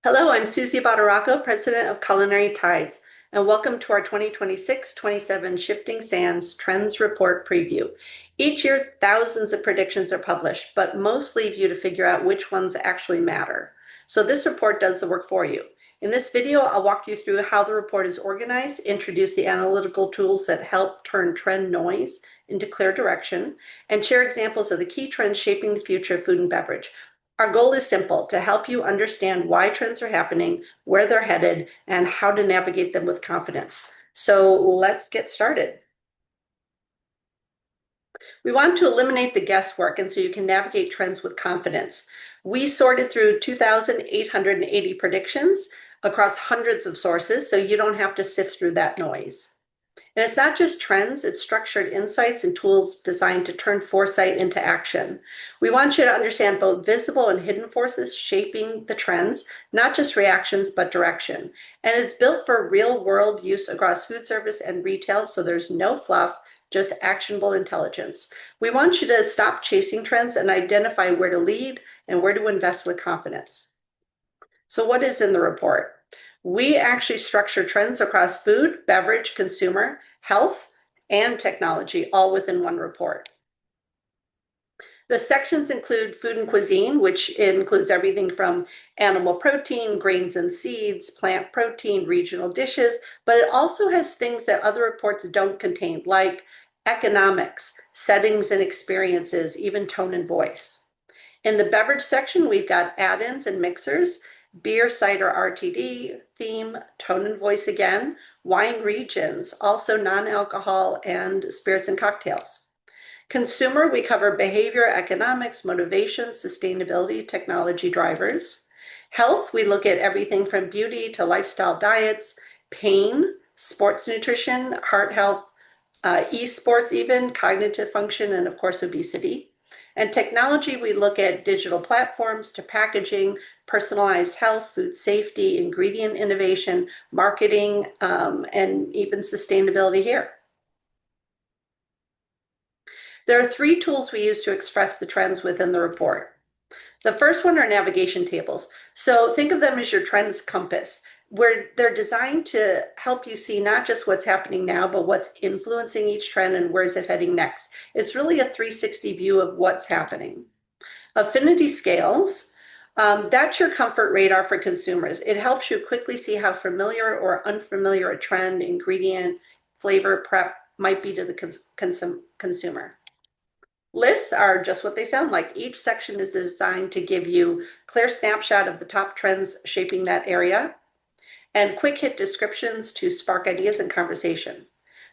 Hello, I'm Susie Badaracco, President of Culinary Tides, and welcome to our 2026-27 Shifting Sands Trends Report Preview. Each year, thousands of predictions are published, but most leave you to figure out which ones actually matter. So this report does the work for you. In this video, I'll walk you through how the report is organized, introduce the analytical tools that help turn trend noise into clear direction, and share examples of the key trends shaping the future of food and beverage. Our goal is simple: to help you understand why trends are happening, where they're headed, and how to navigate them with confidence. So let's get started. We want to eliminate the guesswork, and so you can navigate trends with confidence. We sorted through 2,880 predictions across hundreds of sources, so you don't have to sift through that noise. And it's not just trends, it's structured insights and tools designed to turn foresight into action. We want you to understand both visible and hidden forces shaping the trends, not just reactions, but direction. And it's built for real world use across food service and retail, so there's no fluff, just actionable intelligence. We want you to stop chasing trends and identify where to lead and where to invest with confidence. So what is in the report? We actually structure trends across food, beverage, consumer, health, and technology, all within one report. The sections include food and cuisine, which includes everything from animal protein, grains and seeds, plant protein, regional dishes, but it also has things that other reports don't contain, like economics, settings and experiences, even tone and voice. In the beverage section, we've got add-ins and mixers, beer, cider, RTD, theme, tone and voice again, wine regions, also non-alcohol and spirits and cocktails. Consumer, we cover behavior, economics, motivation, sustainability, technology drivers. Health, we look at everything from beauty to lifestyle diets, pain, sports nutrition, heart health, esports even, cognitive function, and of course, obesity. And technology, we look at digital platforms to packaging, personalized health, food safety, ingredient innovation, marketing, and even sustainability here. There are three tools we use to express the trends within the report. The first one are navigation tables. So think of them as your trends compass, where they're designed to help you see not just what's happening now, but what's influencing each trend and where is it heading next. It's really a 360 view of what's happening. Affinity scales, that's your comfort radar for consumers. It helps you quickly see how familiar or unfamiliar a trend, ingredient, flavor, prep might be to the consumer. Lists are just what they sound like. Each section is designed to give you a clear snapshot of the top trends shaping that area and quick hit descriptions to spark ideas and conversation.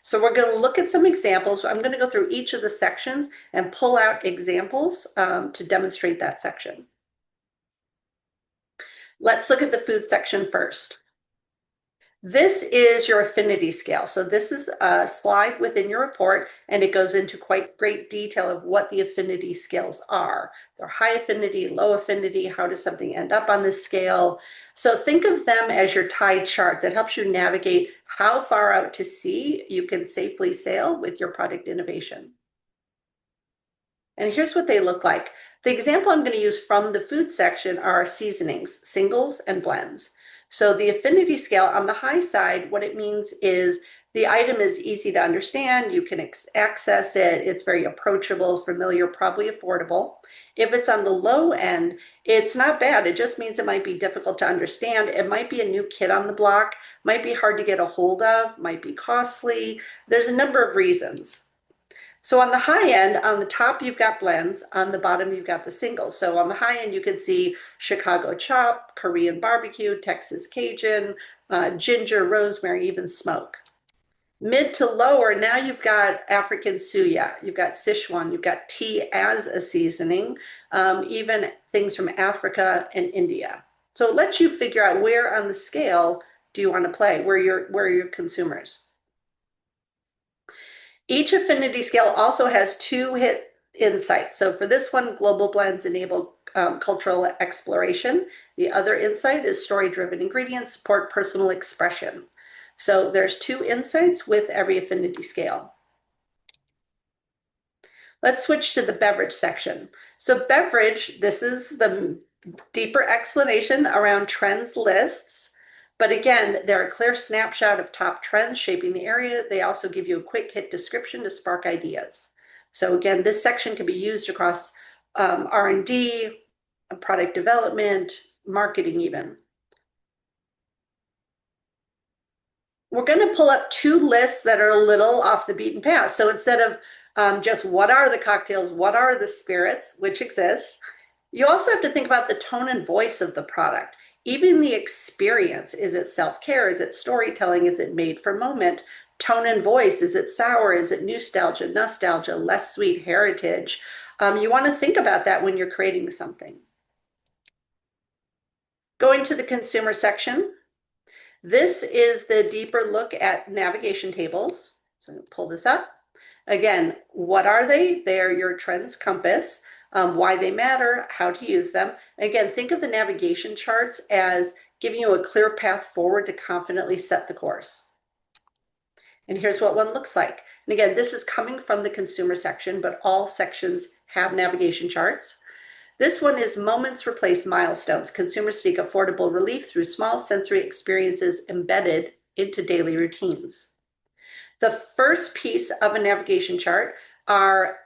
So we're going to look at some examples. I'm going to go through each of the sections and pull out examples to demonstrate that section. Let's look at the food section first. This is your affinity scale. So this is a slide within your report, and it goes into quite great detail of what the affinity scales are. They're high affinity, low affinity. How does something end up on this scale? So think of them as your tide charts. It helps you navigate how far out to sea you can safely sail with your product innovation. And here's what they look like. The example I'm going to use from the food section are seasonings, singles and blends. So the affinity scale on the high side, what it means is the item is easy to understand, you can access it, it's very approachable, familiar, probably affordable. If it's on the low end, it's not bad. It just means it might be difficult to understand. It might be a new kid on the block, might be hard to get a hold of, might be costly. There's a number of reasons. So on the high end, on the top, you've got blends. On the bottom, you've got the singles. So on the high end, you can see Chicago chop, Korean barbecue, Texas Cajun, ginger, rosemary, even smoke. Mid to lower, now you've got African suya, you've got Sichuan, you've got tea as a seasoning, even things from Africa and India. So it lets you figure out where on the scale do you want to play, where are your consumers. Each affinity scale also has two hit insights. So for this one, global blends enable cultural exploration. The other insight is story-driven ingredients support personal expression. So there's two insights with every affinity scale. Let's switch to the beverage section. So beverage, this is the deeper explanation around trends lists. But again, they're a clear snapshot of top trends shaping the area. They also give you a quick hit description to spark ideas. So again, this section can be used across R&D, product development, marketing even. We're going to pull up two lists that are a little off the beaten path. So instead of just what are the cocktails, what are the spirits, which exist, you also have to think about the tone and voice of the product. Even the experience, is it self-care? Is it storytelling? Is it made for moment? Tone and voice, is it sour? Is it nostalgia, less sweet, heritage? You want to think about that when you're creating something. Going to the consumer section, this is the deeper look at navigation tables. So I'm going to pull this up. Again, what are they? They are your trends compass, why they matter, how to use them. Again, think of the navigation charts as giving you a clear path forward to confidently set the course. And here's what one looks like. And again, this is coming from the consumer section, but all sections have navigation charts. This one is moments replace milestones. Consumers seek affordable relief through small sensory experiences embedded into daily routines. The first piece of a navigation chart are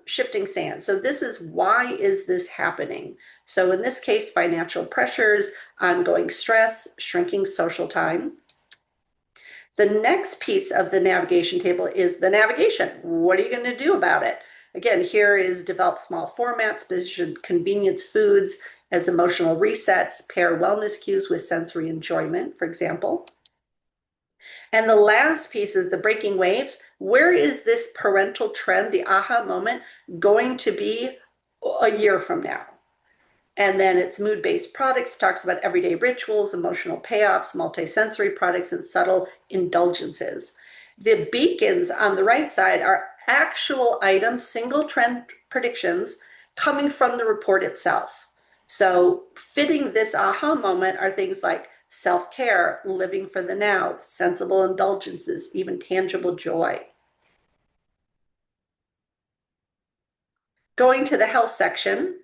shifting sands. So this is why is this happening? So in this case, financial pressures, ongoing stress, shrinking social time. The next piece of the navigation table is the navigation. What are you going to do about it? Again, here is develop small formats, position convenience foods as emotional resets, pair wellness cues with sensory enjoyment, for example. And the last piece is the breaking waves. Where is this parental trend, the aha moment, going to be a year from now? And then it's mood-based products, talks about everyday rituals, emotional payoffs, multisensory products, and subtle indulgences. The beacons on the right side are actual items, single trend predictions coming from the report itself. So fitting this aha moment are things like self-care, living for the now, sensible indulgences, even tangible joy. Going to the health section,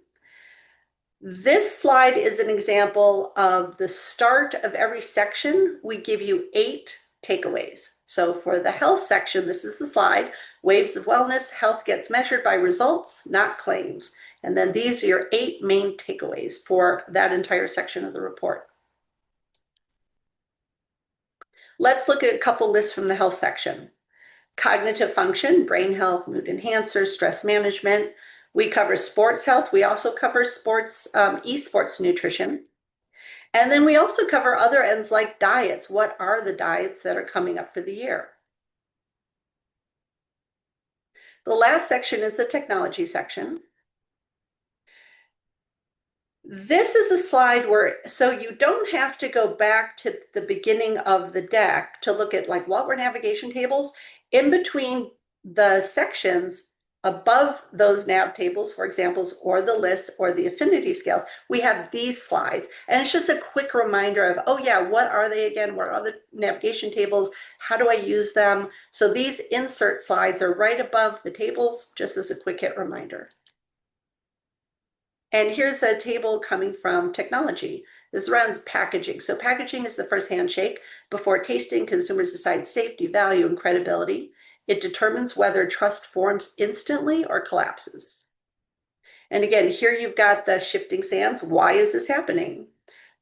this slide is an example of the start of every section. We give you 8 takeaways. So for the health section, this is the slide, waves of wellness, health gets measured by results, not claims. And then these are your 8 main takeaways for that entire section of the report. Let's look at a couple lists from the health section. Cognitive function, brain health, mood enhancers, stress management. We cover sports health. We also cover sports, esports nutrition. And then we also cover other ends like diets. What are the diets that are coming up for the year? The last section is the technology section. This is a slide where, so you don't have to go back to the beginning of the deck to look at like what were navigation tables. In between the sections, above those nav tables, for examples, or the lists or the affinity scales, we have these slides. And it's just a quick reminder of, oh yeah, what are they again? What are the navigation tables? How do I use them? So these insert slides are right above the tables, just as a quick hit reminder. And here's a table coming from technology. This runs packaging. So packaging is the first handshake. Before tasting, consumers decide safety, value, and credibility. It determines whether trust forms instantly or collapses. And again, here you've got the shifting sands. Why is this happening?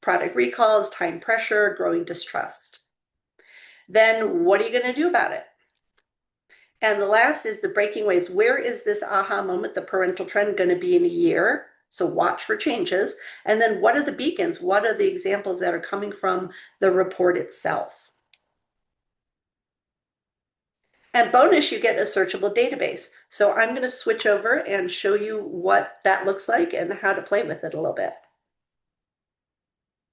Product recalls, time pressure, growing distrust. Then what are you going to do about it? And the last is the breaking waves. Where is this aha moment, the parental trend, going to be in a year? So watch for changes. And then what are the beacons? What are the examples that are coming from the report itself? And bonus, you get a searchable database. So I'm going to switch over and show you what that looks like and how to play with it a little bit.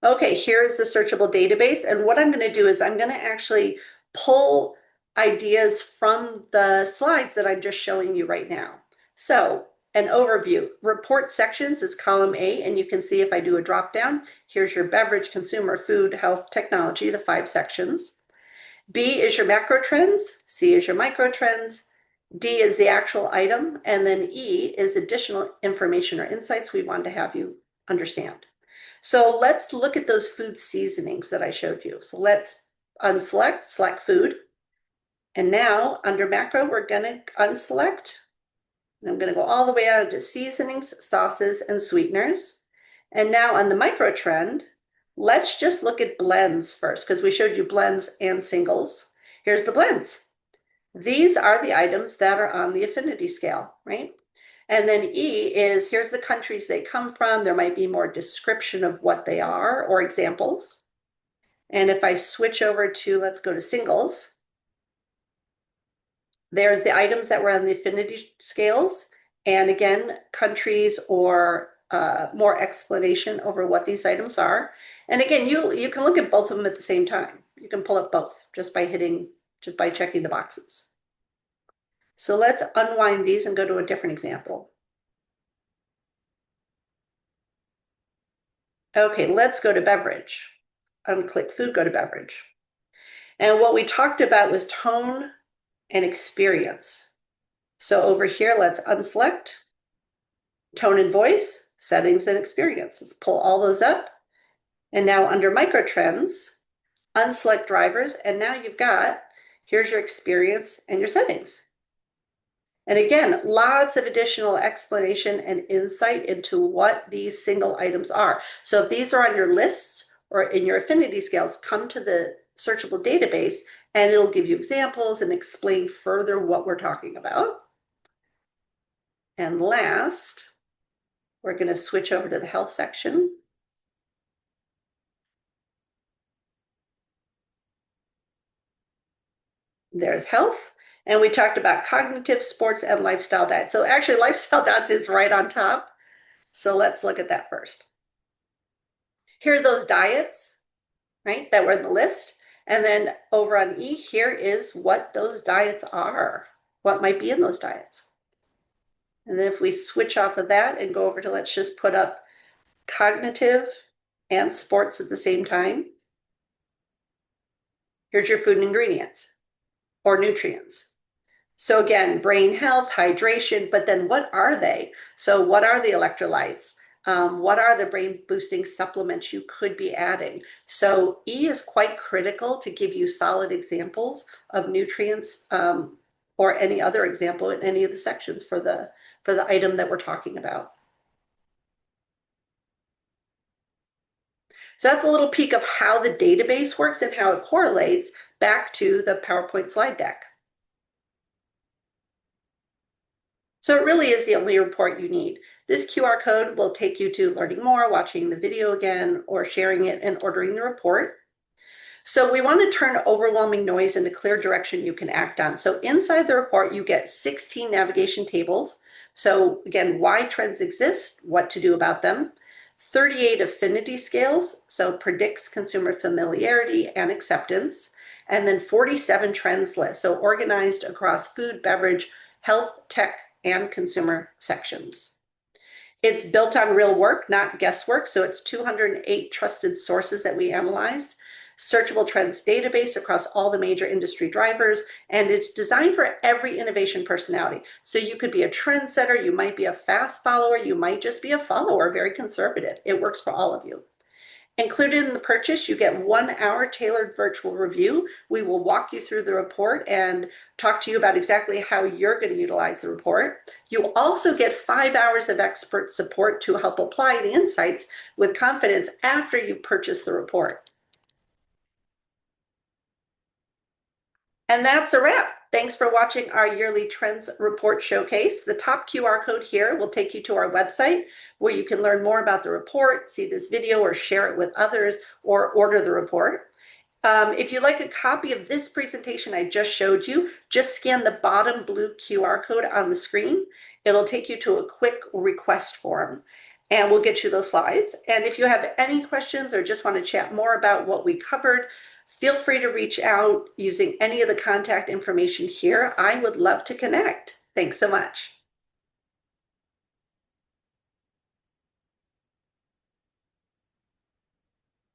Okay, here's the searchable database. And what I'm going to do is I'm going to actually pull ideas from the slides that I'm just showing you right now. So an overview, report sections is column A, and you can see if I do a drop down, here's your beverage, consumer, food, health, technology, the 5 sections. B is your macro trends, C is your micro trends, D is the actual item, and then E is additional information or insights we want to have you understand. So let's look at those food seasonings that I showed you. So let's select food. And now under macro, we're going to unselect. And I'm going to go all the way out to seasonings, sauces, and sweeteners. And now on the micro trend, let's just look at blends first, because we showed you blends and singles. Here's the blends. These are the items that are on the affinity scale, right? And then E is, here's the countries they come from. There might be more description of what they are or examples. And if I switch over to, let's go to singles, there's the items that were on the affinity scales. And again, countries or more explanation over what these items are. And again, you can look at both of them at the same time. You can pull up both just by checking the boxes. So let's unwind these and go to a different example. Okay, let's go to beverage. Unclick food, go to beverage. And what we talked about was tone and experience. So over here, let's unselect tone and voice, settings and experience. Let's pull all those up. And now under micro trends, unselect drivers. And now you've got, here's your experience and your settings. And again, lots of additional explanation and insight into what these single items are. So if these are on your lists or in your affinity scales, come to the Searchable database and it'll give you examples and explain further what we're talking about. And last, we're going to switch over to the health section. There's health. And we talked about cognitive, sports, and lifestyle diet. So actually, lifestyle diets is right on top. So let's look at that first. Here are those diets, right, that were in the list. And then over on E, here is what those diets are, what might be in those diets. And then if we switch off of that and go over to, let's just put up cognitive and sports at the same time. Here's your food and ingredients or nutrients. So again, brain health, hydration, but then what are they? So what are the electrolytes? What are the brain boosting supplements you could be adding? So E is quite critical to give you solid examples of nutrients or any other example in any of the sections for the item that we're talking about. So that's a little peek of how the database works and how it correlates back to the PowerPoint slide deck. So it really is the only report you need. This QR code will take you to learning more, watching the video again, or sharing it and ordering the report. So we want to turn overwhelming noise into clear direction you can act on. So inside the report, you get 16 navigation tables. So again, why trends exist, what to do about them. 38 affinity scales, so predicts consumer familiarity and acceptance. And then 47 trends lists, so organized across food, beverage, health, tech, and consumer sections. It's built on real work, not guesswork. So it's 208 trusted sources that we analyzed, searchable trends database across all the major industry drivers, and it's designed for every innovation personality. So you could be a trendsetter, you might be a fast follower, you might just be a follower, very conservative. It works for all of you. Included in the purchase, you get 1 hour tailored virtual review. We will walk you through the report and talk to you about exactly how you're going to utilize the report. You also get 5 hours of expert support to help apply the insights with confidence after you've purchased the report. And that's a wrap. Thanks for watching our yearly Trends Report Showcase. The top QR code here will take you to our website where you can learn more about the report, see this video or share it with others, or order the report. If you'd like a copy of this presentation I just showed you, just scan the bottom blue QR code on the screen. It'll take you to a quick request form and we'll get you those slides. And if you have any questions or just want to chat more about what we covered, feel free to reach out using any of the contact information here. I would love to connect. Thanks so much.